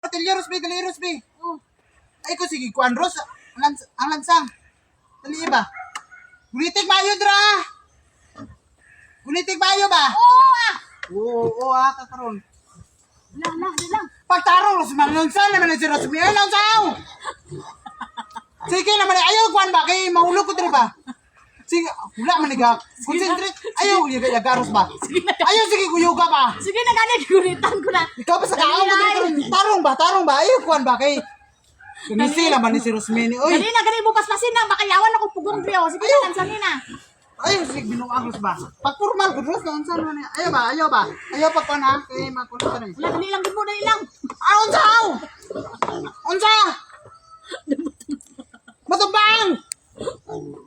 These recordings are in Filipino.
patilya, Rosby, dali, Rosby. Oh. Ay ko, sige, kuan, Ros. Ang lansang. Dali ba? Gulitik mayo, dra. Gulitik mayo ba? Oo, kakaroon. Lang. Pagtarong, Rosby, manlunsan naman na si Rosby. Ay, lansaw! Sige naman, ayaw, kuan ba? Kay mahulog ko, dali ba? Sige, wala maniga. Concentrate. Ayaw, yaga, Rosba. Ayaw, sige, kuyuga ba? Sige na gani, gunitan ko na. Ikaw ba sa kaon? Tarong ba? Ayaw, kuan ba? Kay Ganisi naman ni si Rosmini. Oy. Dali na gani mo paspasin na, baka yawan ako pugong driyo. Sige na, lansanin na. Ayaw, sige, binuang Rosba. Pag formal ko, Ros, lansan mo niya. Ayaw ba? Ayaw pa kuan ha? Kay makulit ka na. Wala, dali lang, dali lang. Unsa? Matubang!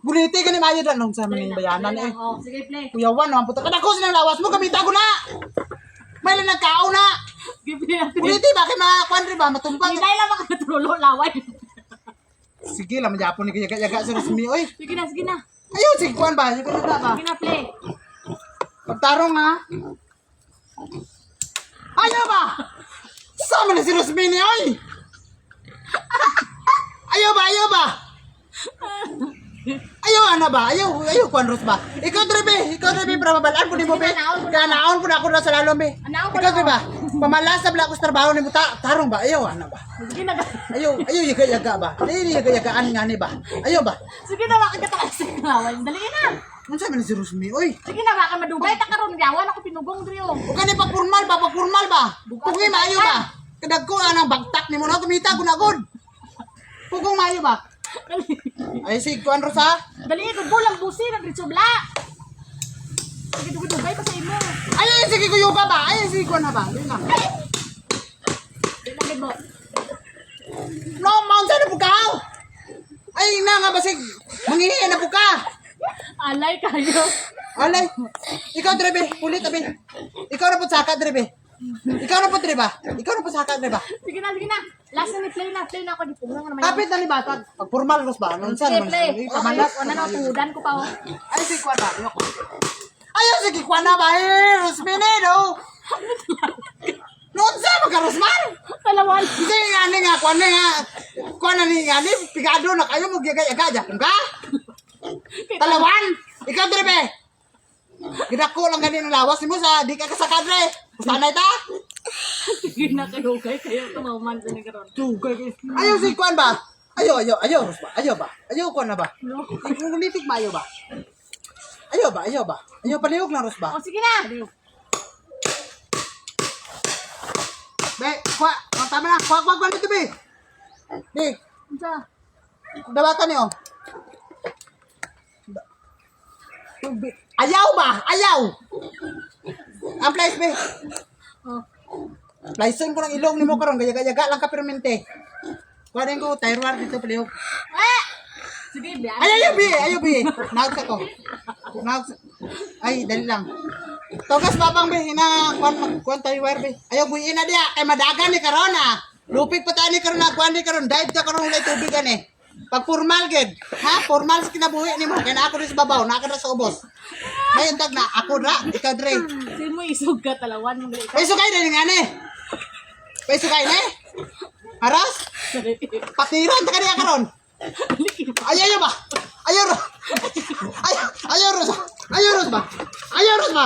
Buliti ka ni Mayo dan nung sa mga bayanan eh. Oh, sige, play. Kuyawan, naman puta. Kadako silang lawas mo, kamita ko na! May lang nagkao na! Give me a Buliti, bakit makakuan rin ba? Matumpang. Hinay lang makatrulo, laway. Sige lang, magyapon ni yaga sa Rosmi. Oy, Sige na. ayaw, sige kuan ba? Sige na ba? Sige na, play. Pagtarong ha? Ayaw ba? Sama na si Rosmi ni, oy! Ayaw ba? Ayaw ana ba? Ayaw kuan Ros ba? Ikaw drebe, para mabalaan ko ni mo be. Naon ko na ako na sa lalom be. Ikaw be ba? Pamalasab la ko sa trabaho ni mo tarong ba? Ayaw ana ba? Sige na. Ayaw yaga ba? Dili yagaan nga ni ba? Ayaw ba? Sige na, baka katakasin laway. Dali na. Unsa man si Rosmi oy? Sige na, baka madugay ta karon yawan ako pinugong driyo. O kani pag formal ba? Pugi maayo ba? Kadag ko anang bagtak ni mo na kumita ko na gud. Pugong maayo ba? Ay si kuan Rosa. Dali ko bulang busi na dito bla. Sige dugay pa sa imo. Ay sige kuyuga ba? Ay sige kuan na ba? Dili lang. Dili mo. No, mountain na pukaw. Ay na nga basig. Mangihi na puka. Alay kayo. Alay. Ikaw drebe, pulit abi. Ikaw na pud saka drebe. Ikaw na pud dreba. Sige na. Last na ni play na ako di pumunga naman. Kapit na ni batag. Pag formal Ros ba? Nung Sige saan play. Pamalas. Ano na tudan ko pa oh. Ay sige kuan ba? Ayaw sige kuan na ba? Rosmini no. Noon sa mga Rosman. Talawan. Hindi nga kuan na ni ngani pigado na kayo mo yaga-yaga ka? Talawan. Ikaw drebe. Gidako lang ganin ang lawas mo sa di ka kasakadre. Sanay ta? Sige na kayo tumaman sa ni karon. Ayaw si kuan ba? Ayaw Ros ba? Ayaw kuan na ba? Ikulilitig ba ayaw ba? Ayaw ba? Ayaw palihog lang Ros ba? Oh sige na. Be, tama na. Kuwag dito be. Be, Unsa? dawatan niyo. Ayaw ba? Ang place be. Oh. Plaison ko ng ilong ni mo karon gaya-gaya lang ka permente. Kuwanin ko tayroar dito palihog. Sige, biya. Ayaw be. Naog ka ko. Ay, dali lang. Togas babang be, kuan tayo wire be. Ayaw buhiin na diya, kay madagan ni karon ah. Lupit pa tayo ni karon na, kuan ni karon, dive ka karon ulay tubig ani. Pag formal gid, ha? Formal sa kinabuhi ni mo, kay na ako rin sa babaw, na ka na sa ubos. Ngayon tag na, ako ra, ikaw dre. Sige mo isog ka talawan mo dito. Paiso kayo na nga ni. Paiso kayo ni. Haras? Patiran ta kaniya karon. Ayaw ba? Ayaw Ros ba?